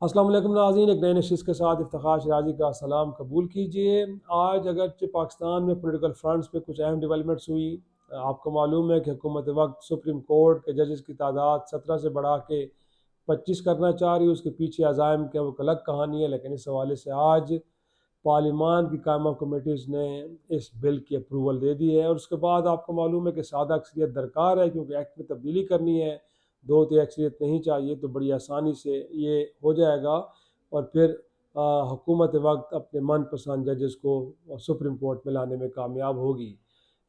السلام علیکم ناظرین، ایک نئے نشست کے ساتھ افتخار شرازی کا سلام قبول کیجیے۔ آج اگرچہ پاکستان میں پولیٹیکل فرنٹس پہ کچھ اہم ڈیولپمنٹس ہوئی، آپ کو معلوم ہے کہ حکومت وقت سپریم کورٹ کے ججز کی تعداد 17 سے بڑھا کے 25 کرنا چاہ رہی ہے۔ اس کے پیچھے عزائم کے وہ الگ کہانی ہے، لیکن اس حوالے سے آج پارلیمان کی قائمہ کمیٹیز نے اس بل کی اپروول دے دی ہے، اور اس کے بعد آپ کو معلوم ہے کہ سادہ اکثریت درکار ہے، کیونکہ ایکٹ میں تبدیلی کرنی ہے، 2 اکثریت نہیں چاہیے، تو بڑی آسانی سے یہ ہو جائے گا، اور پھر حکومت وقت اپنے من پسند ججز کو سپریم کورٹ میں لانے میں کامیاب ہوگی۔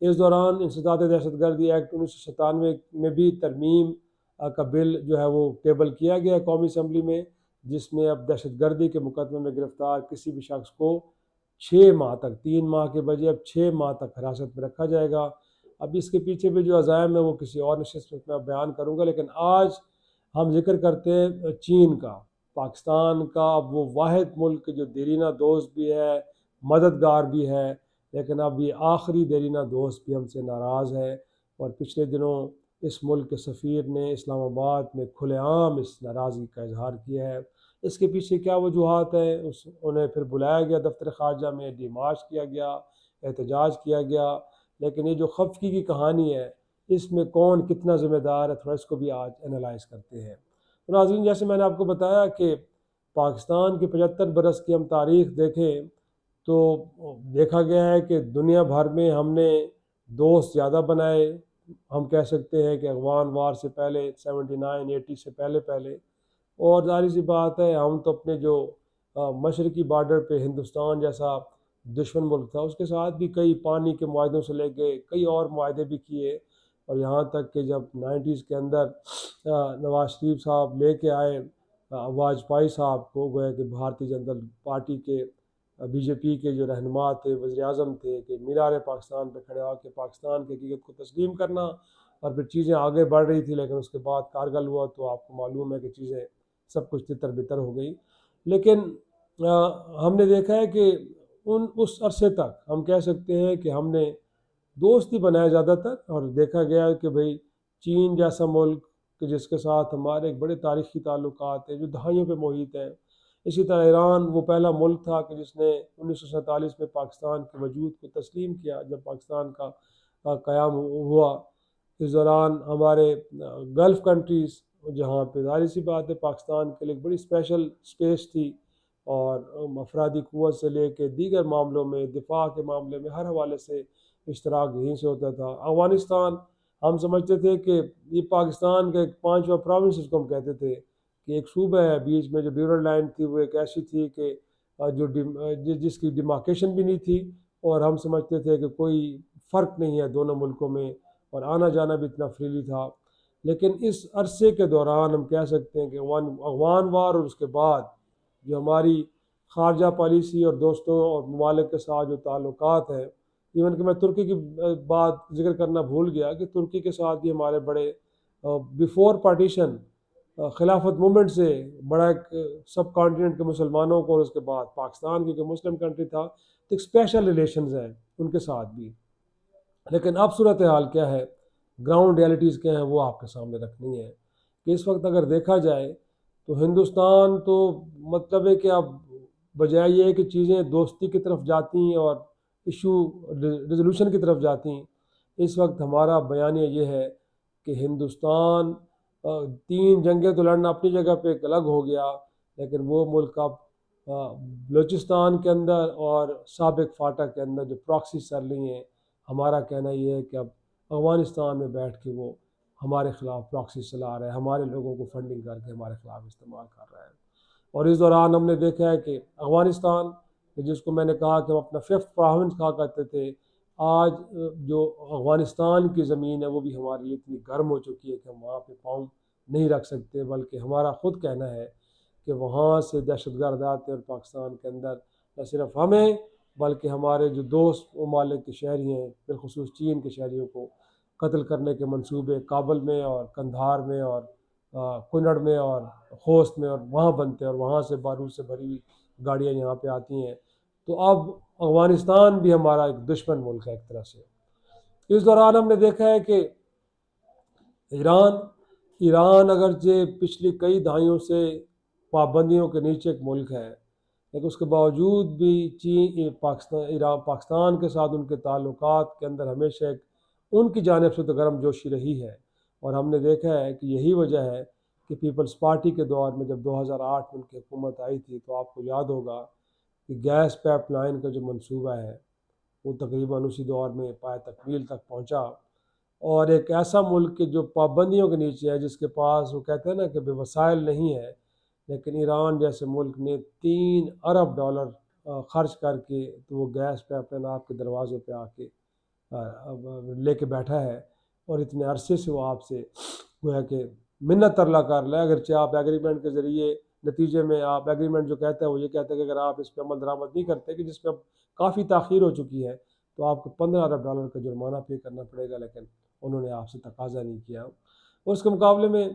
اس دوران انسداد دہشت گردی ایکٹ 1997 میں بھی ترمیم کا بل جو ہے وہ ٹیبل کیا گیا ہے قومی اسمبلی میں، جس میں اب دہشت گردی کے مقدمے میں گرفتار کسی بھی شخص کو 6 ماہ تک، 3 ماہ کے بجائے اب 6 ماہ تک حراست میں رکھا جائے گا۔ اب اس کے پیچھے بھی جو عزائم ہے وہ کسی اور نشست میں بیان کروں گا، لیکن آج ہم ذکر کرتے ہیں چین کا۔ پاکستان کا اب وہ واحد ملک جو دیرینہ دوست بھی ہے، مددگار بھی ہے، لیکن اب یہ آخری دیرینہ دوست بھی ہم سے ناراض ہے، اور پچھلے دنوں اس ملک کے سفیر نے اسلام آباد میں کھلے عام اس ناراضگی کا اظہار کیا ہے۔ اس کے پیچھے کیا وجوہات ہیں؟ انہیں پھر بلایا گیا دفتر خارجہ میں، ڈیمارچ کیا گیا، احتجاج کیا گیا، لیکن یہ جو خفقی کی کہانی ہے، اس میں کون کتنا ذمہ دار ہے، تھوڑا اس کو بھی آج انالائز کرتے ہیں۔ ناظرین، جیسے میں نے آپ کو بتایا کہ پاکستان کی 75 برس کی ہم تاریخ دیکھیں تو دیکھا گیا ہے کہ دنیا بھر میں ہم نے دوست زیادہ بنائے۔ ہم کہہ سکتے ہیں کہ افغان وار سے پہلے 79 80 سے پہلے، اور ظاہر سی بات ہے ہم تو اپنے جو مشرقی بارڈر پہ ہندوستان جیسا دشمن ملک تھا، اس کے ساتھ بھی کئی پانی کے معاہدوں سے لے کے کئی اور معاہدے بھی کیے، اور یہاں تک کہ جب 90s کے اندر نواز شریف صاحب لے کے آئے واجپئی صاحب کو، گویا کہ بھارتی جنتا پارٹی کے بی جے پی کے جو رہنما تھے، وزیر اعظم تھے، کہ مینار پاکستان پہ کھڑے ہو کے پاکستان کی حقیقت کو تسلیم کرنا، اور پھر چیزیں آگے بڑھ رہی تھی، لیکن اس کے بعد کارگل ہوا تو آپ کو معلوم ہے کہ چیزیں سب کچھ تتر بتر ہو گئی۔ لیکن ہم نے دیکھا ہے کہ اس عرصے تک ہم کہہ سکتے ہیں کہ ہم نے دوست ہی بنایا زیادہ تر، اور دیکھا گیا کہ بھئی چین جیسا ملک کہ جس کے ساتھ ہمارے ایک بڑے تاریخی تعلقات ہیں جو دہائیوں پہ محیط ہیں، اسی طرح ایران وہ پہلا ملک تھا کہ جس نے 1947 میں پاکستان کے وجود کو تسلیم کیا جب پاکستان کا قیام ہوا۔ اس دوران ہمارے گلف کنٹریز، جہاں پہ ظاہر سی بات ہے پاکستان کے لیے ایک بڑی اسپیشل اسپیس تھی، اور افرادی قوت سے لے کے دیگر معاملوں میں، دفاع کے معاملے میں، ہر حوالے سے اشتراک یہیں سے ہوتا تھا۔ افغانستان ہم سمجھتے تھے کہ یہ پاکستان کا ایک 5واں پروونس اس کو ہم کہتے تھے، کہ ایک صوبہ ہے بیچ میں، جو بیورل لائن تھی وہ ایک ایسی تھی کہ جس کی ڈیمارکیشن بھی نہیں تھی، اور ہم سمجھتے تھے کہ کوئی فرق نہیں ہے دونوں ملکوں میں، اور آنا جانا بھی اتنا فریلی تھا۔ لیکن اس عرصے کے دوران ہم کہہ سکتے ہیں کہ افغان وار اور اس کے بعد جو ہماری خارجہ پالیسی اور دوستوں اور ممالک کے ساتھ جو تعلقات ہیں، ایون کہ میں ترکی کی بات ذکر کرنا بھول گیا کہ ترکی کے ساتھ بھی ہمارے بڑے بیفور پارٹیشن خلافت مومنٹ سے بڑا ایک سب کانٹیننٹ کے مسلمانوں کو، اور اس کے بعد پاکستان کی کہ مسلم کنٹری تھا، تو ایک اسپیشل ریلیشنز ہیں ان کے ساتھ بھی۔ لیکن اب صورتحال کیا ہے، گراؤنڈ ریالٹیز کیا ہیں، وہ آپ کے سامنے رکھنی ہے کہ اس وقت اگر دیکھا جائے تو ہندوستان تو مطلب ہے کہ اب بجائے یہ کہ چیزیں دوستی کی طرف جاتی ہیں اور ایشو ریزولوشن کی طرف جاتی ہیں، اس وقت ہمارا بیانیہ یہ ہے کہ ہندوستان 3 جنگیں تو لڑنا اپنی جگہ پہ ایک الگ ہو گیا، لیکن وہ ملک اب بلوچستان کے اندر اور سابق فاٹا کے اندر جو پراکسیز چل رہی ہیں، ہمارا کہنا یہ ہے کہ اب افغانستان میں بیٹھ کے وہ ہمارے خلاف پراکسی چلا رہا ہے، ہمارے لوگوں کو فنڈنگ کر کے ہمارے خلاف استعمال کر رہا ہے۔ اور اس دوران ہم نے دیکھا ہے کہ افغانستان، جس کو میں نے کہا کہ ہم اپنا 5th پروونس کہا کرتے تھے، آج جو افغانستان کی زمین ہے وہ بھی ہمارے لیے اتنی گرم ہو چکی ہے کہ ہم وہاں پہ پاؤں نہیں رکھ سکتے، بلکہ ہمارا خود کہنا ہے کہ وہاں سے دہشت گرد آتے ہیں، اور پاکستان کے اندر نہ صرف ہمیں بلکہ ہمارے جو دوست ممالک کے شہری ہیں، بالخصوص چین کے شہریوں کو قتل کرنے کے منصوبے کابل میں اور قندھار میں اور کنڑ میں اور خوست میں اور وہاں بنتے ہیں، اور وہاں سے بارود سے بھری ہوئی گاڑیاں یہاں پہ آتی ہیں۔ تو اب افغانستان بھی ہمارا ایک دشمن ملک ہے ایک طرح سے۔ اس دوران ہم نے دیکھا ہے کہ ایران اگرچہ پچھلی کئی دہائیوں سے پابندیوں کے نیچے ایک ملک ہے، لیکن اس کے باوجود بھی پاکستان کے ساتھ ان کے تعلقات کے اندر ہمیشہ ایک ان کی جانب سے تو گرم جوشی رہی ہے۔ اور ہم نے دیکھا ہے کہ یہی وجہ ہے کہ پیپلز پارٹی کے دور میں جب 2008 میں ان کی حکومت آئی تھی تو آپ کو یاد ہوگا کہ گیس پائپ لائن کا جو منصوبہ ہے وہ تقریباً اسی دور میں پائے تکمیل تک پہنچا، اور ایک ایسا ملک کہ جو پابندیوں کے نیچے ہے، جس کے پاس وہ کہتے ہیں نا کہ بے وسائل نہیں ہے، لیکن ایران جیسے ملک نے $3 ارب خرچ کر کے تو وہ گیس پائپ لائن آپ کے دروازے پہ آ کے لے کے بیٹھا ہے، اور اتنے عرصے سے وہ آپ سے گویا کہ منت ترلا کر لے، اگرچہ آپ ایگریمنٹ کے ذریعے نتیجے میں آپ ایگریمنٹ جو کہتا ہے وہ یہ کہتا ہے کہ اگر آپ اس پہ عمل درآمد نہیں کرتے، کہ جس پہ اب کافی تاخیر ہو چکی ہے، تو آپ کو $15 ارب کا جرمانہ پے کرنا پڑے گا، لیکن انہوں نے آپ سے تقاضا نہیں کیا۔ اس کے مقابلے میں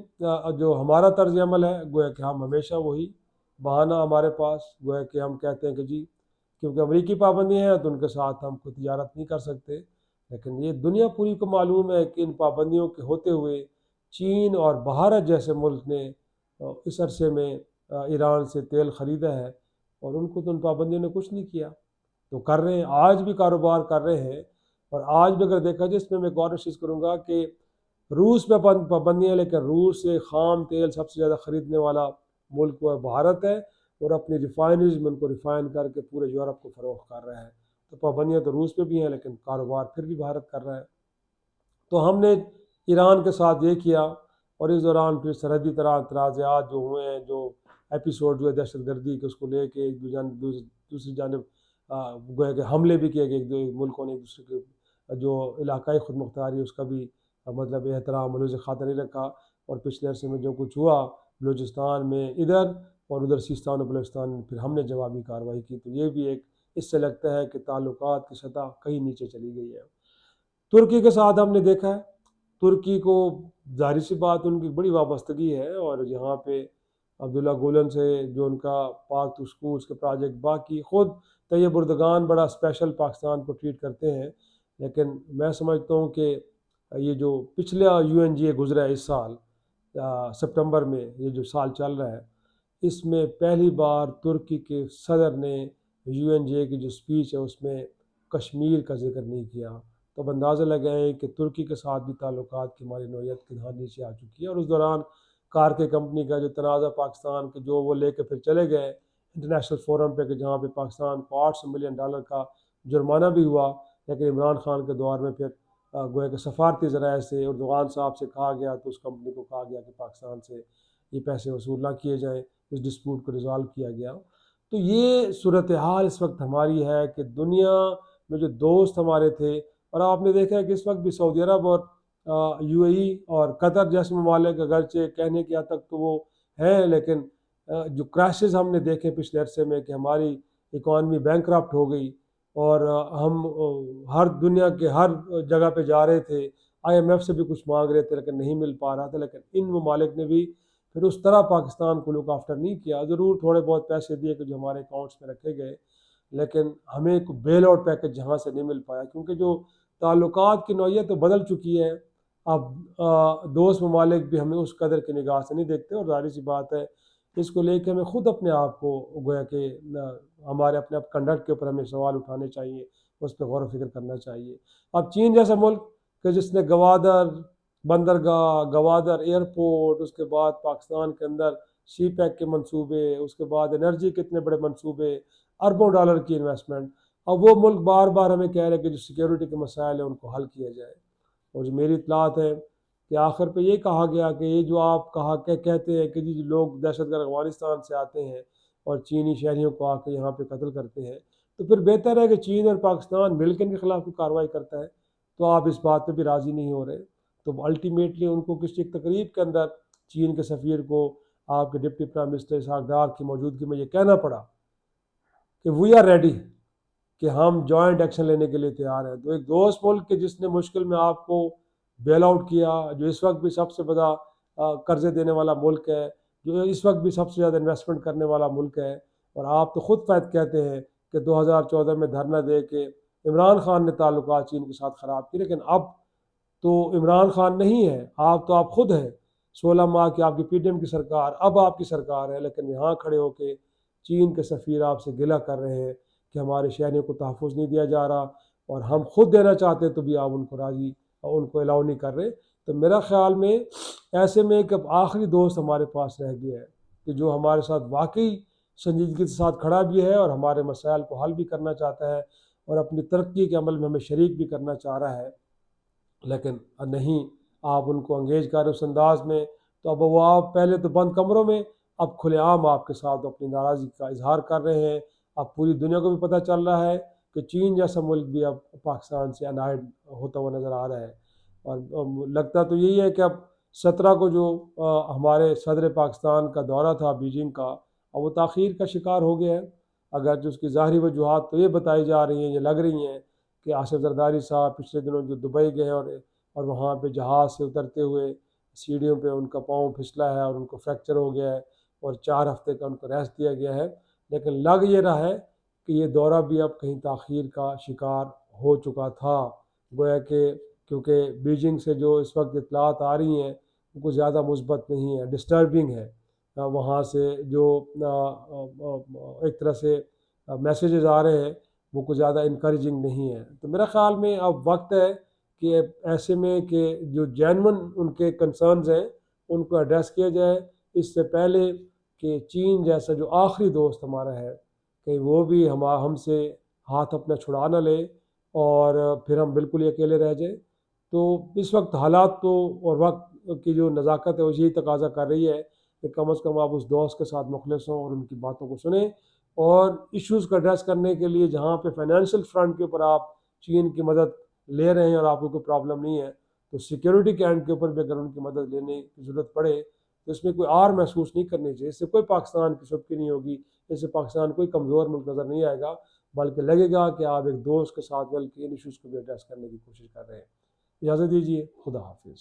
جو ہمارا طرز عمل ہے گویا کہ ہم ہمیشہ وہی بہانہ ہمارے پاس، گویا کہ ہم کہتے ہیں کہ جی کیونکہ امریکی پابندیاں ہیں تو ان کے ساتھ ہم کوئی تجارت نہیں کر سکتے، لیکن یہ دنیا پوری کو معلوم ہے کہ ان پابندیوں کے ہوتے ہوئے چین اور بھارت جیسے ملک نے اس عرصے میں ایران سے تیل خریدا ہے، اور ان کو تو ان پابندیوں نے کچھ نہیں کیا، تو کر رہے ہیں، آج بھی کاروبار کر رہے ہیں۔ اور آج بھی اگر دیکھا جائے، اس میں ایک اور چیز کروں گا کہ روس پہ پابندیاں، لیکن روس سے خام تیل سب سے زیادہ خریدنے والا ملک وہ بھارت ہے، اور اپنی ریفائنریز میں ان کو ریفائن کر کے پورے یورپ کو فروخت کر رہا ہے۔ تو پابندیاں تو روس پہ بھی ہیں، لیکن کاروبار پھر بھی بھارت کر رہا ہے۔ تو ہم نے ایران کے ساتھ یہ کیا، اور اس دوران پھر سرحدی تنازعات جو ہوئے ہیں، جو ایپیسوڈ جو ہے دہشت گردی کے، اس کو لے کے ایک دوسری جانب گویا کہ حملے بھی کیے گئے، ایک دو ملکوں نے ایک دوسرے کے جو علاقائی خود مختاری اس کا بھی مطلب احترام ملوث خاطر نہیں رکھا، اور پچھلے عرصے میں جو کچھ ہوا بلوچستان میں ادھر اور ادھر سیستان و بلوچستان میں، پھر ہم نے جوابی کارروائی کی، تو یہ بھی ایک اس سے لگتا ہے کہ تعلقات کی سطح کہیں نیچے چلی گئی ہے۔ ترکی کے ساتھ ہم نے دیکھا ہے، ترکی کو ظاہر سی بات ان کی بڑی وابستگی ہے، اور یہاں پہ عبداللہ گولن سے جو ان کا پاک تو سکولز کے پروجیکٹ، باقی خود طیب اردگان بڑا اسپیشل پاکستان کو ٹریٹ کرتے ہیں، لیکن میں سمجھتا ہوں کہ یہ جو پچھلا UNGA گزرا ہے اس سال سپٹمبر میں، یہ جو سال چل رہا ہے، اس میں پہلی بار ترکی کے صدر نے UNGA کی جو سپیچ ہے اس میں کشمیر کا ذکر نہیں کیا، تو اب اندازہ لگائیں کہ ترکی کے ساتھ بھی تعلقات کی ہماری نوعیت کے نیچے آ چکی ہے۔ اور اس دوران کار کے کمپنی کا جو تنازع پاکستان کے جو وہ لے کے پھر چلے گئے انٹرنیشنل فورم پہ، کہ جہاں پہ پاکستان کو $800 ملین کا جرمانہ بھی ہوا، لیکن عمران خان کے دور میں پھر گویا کہ سفارتی ذرائع سے اردوغان صاحب سے کہا گیا، تو اس کمپنی کو کہا گیا کہ پاکستان سے یہ پیسے وصول نہ کیے جائیں، اس ڈسپیوٹ کو ریزالو کیا گیا۔ تو یہ صورتحال اس وقت ہماری ہے کہ دنیا میں جو دوست ہمارے تھے، اور آپ نے دیکھا ہے کہ اس وقت بھی سعودی عرب اور UAE اور قطر جیسے ممالک اگرچہ کہنے کی حد تک تو وہ ہیں، لیکن جو کرائسس ہم نے دیکھے پچھلے عرصے میں کہ ہماری اکانومی بینکرپٹ ہو گئی، اور ہم ہر دنیا کے ہر جگہ پہ جا رہے تھے، IMF سے بھی کچھ مانگ رہے تھے لیکن نہیں مل پا رہا تھا، لیکن ان ممالک نے بھی پھر اس طرح پاکستان کو لک آفٹر نہیں کیا، ضرور تھوڑے بہت پیسے دیے کہ جو ہمارے اکاؤنٹس میں رکھے گئے، لیکن ہمیں کوئی بیل آؤٹ پیکج جہاں سے نہیں مل پایا، کیونکہ جو تعلقات کی نوعیت تو بدل چکی ہے۔ اب دوست ممالک بھی ہمیں اس قدر کی نگاہ سے نہیں دیکھتے، اور ظاہر سی بات ہے اس کو لے کے ہمیں خود اپنے آپ کو گویا کہ ہمارے اپنے کنڈکٹ کے اوپر ہمیں سوال اٹھانے چاہیے، اس پہ غور و فکر کرنا چاہیے۔ اب چین جیسا ملک کہ جس نے گوادر بندرگاہ، گوادر ایئرپورٹ، اس کے بعد پاکستان کے اندر سی پیک کے منصوبے، اس کے بعد انرجی کے اتنے بڑے منصوبے، اربوں ڈالر کی انویسٹمنٹ، اب وہ ملک بار بار ہمیں کہہ رہے کہ جو سیکیورٹی کے مسائل ہیں ان کو حل کیا جائے، اور جو میری اطلاعات ہے کہ آخر پہ یہ کہا گیا کہ یہ جو آپ کہتے ہیں کہ جی لوگ دہشت گرد افغانستان سے آتے ہیں اور چینی شہریوں کو آ کے یہاں پہ قتل کرتے ہیں، تو پھر بہتر ہے کہ چین اور پاکستان مل کے ان کے خلاف کوئی کارروائی کرتا ہے، تو آپ اس بات پہ بھی راضی نہیں ہو رہے، تو الٹیمیٹلی ان کو کسی ایک تقریب کے اندر چین کے سفیر کو آپ کے deputy prime minister Ishaq Dar کی موجودگی میں یہ کہنا پڑا کہ وی آر ریڈی، کہ ہم جوائنٹ ایکشن لینے کے لیے تیار ہیں۔ تو ایک دوست ملک کے جس نے مشکل میں آپ کو بیل آؤٹ کیا، جو اس وقت بھی سب سے بڑا قرضے دینے والا ملک ہے، جو اس وقت بھی سب سے زیادہ انویسٹمنٹ کرنے والا ملک ہے، اور آپ تو خود فیض کہتے ہیں کہ 2014 میں دھرنا دے کے عمران خان نے تعلقات چین کے ساتھ خراب کی، لیکن اب تو عمران خان نہیں ہے، آپ تو آپ خود ہیں۔ 16 ماہ کی آپ کی پی ڈی ایم کی سرکار اب آپ کی سرکار ہے، لیکن یہاں کھڑے ہو کے چین کے سفیر آپ سے گلہ کر رہے ہیں کہ ہمارے شہریوں کو تحفظ نہیں دیا جا رہا، اور ہم خود دینا چاہتے تو بھی آپ ان کو راضی اور ان کو الاؤ نہیں کر رہے۔ تو میرا خیال میں ایسے میں ایک اب آخری دوست ہمارے پاس رہ گیا ہے کہ جو ہمارے ساتھ واقعی سنجیدگی کے ساتھ کھڑا بھی ہے اور ہمارے مسائل کو حل بھی کرنا چاہتا ہے اور اپنی ترقی کے عمل میں ہمیں شریک بھی کرنا چاہ رہا ہے، لیکن نہیں، آپ ان کو انگیج کر رہے اس انداز میں، تو اب وہ آپ پہلے تو بند کمروں میں، اب کھلے عام آپ کے ساتھ اپنی ناراضگی کا اظہار کر رہے ہیں۔ اب پوری دنیا کو بھی پتہ چل رہا ہے کہ چین جیسا ملک بھی اب پاکستان سے انائڈ ہوتا ہوا نظر آ رہا ہے، اور لگتا تو یہی ہے کہ اب 17 کو جو ہمارے صدر پاکستان کا دورہ تھا بیجنگ کا، اب وہ تاخیر کا شکار ہو گیا ہے، اگرچہ اس کی ظاہری وجوہات تو یہ بتائی جا رہی ہیں، یہ لگ رہی ہیں کہ آصف زرداری صاحب پچھلے دنوں جو دبئی گئے اور وہاں پہ جہاز سے اترتے ہوئے سیڑھیوں پہ ان کا پاؤں پھسلا ہے اور ان کو فریکچر ہو گیا ہے اور 4 ہفتے کا ان کو ریسٹ دیا گیا ہے، لیکن لگ یہ رہا ہے کہ یہ دورہ بھی اب کہیں تاخیر کا شکار ہو چکا تھا، گویا کہ کیونکہ بیجنگ سے جو اس وقت اطلاعات آ رہی ہیں وہ کچھ زیادہ مثبت نہیں ہے، ڈسٹربنگ ہے۔ وہاں سے جو ایک طرح سے میسیجز آ رہے ہیں وہ کچھ زیادہ انکریجنگ نہیں ہے۔ تو میرا خیال میں اب وقت ہے کہ ایسے میں کہ جو جینون ان کے کنسرنز ہیں ان کو ایڈریس کیا جائے، اس سے پہلے کہ چین جیسا جو آخری دوست ہمارا ہے کہ وہ بھی ہم سے ہاتھ اپنا چھڑا نہ لے اور پھر ہم بالکل ہی اکیلے رہ جائیں۔ تو اس وقت حالات تو اور وقت کی جو نزاکت ہے وہ یہی تقاضا کر رہی ہے کہ کم از کم آپ اس دوست کے ساتھ مخلص ہوں اور ان کی باتوں کو سنیں، اور ایشوز کو ایڈریس کرنے کے لیے جہاں پہ فائنینشیل فرنٹ کے اوپر آپ چین کی مدد لے رہے ہیں اور آپ کو کوئی پرابلم نہیں ہے، تو سیکیورٹی کے اینڈ کے اوپر بھی اگر ان کی مدد لینے کی ضرورت پڑے تو اس میں کوئی آر محسوس نہیں کرنی چاہیے۔ اس سے کوئی پاکستان کی سبکی نہیں ہوگی، اس سے پاکستان کوئی کمزور ملک نظر نہیں آئے گا، بلکہ لگے گا کہ آپ ایک دوست کے ساتھ مل کے ان ایشوز کو بھی ایڈریس کرنے کی کوشش کر رہے ہیں۔ اجازت دیجیے، خدا حافظ۔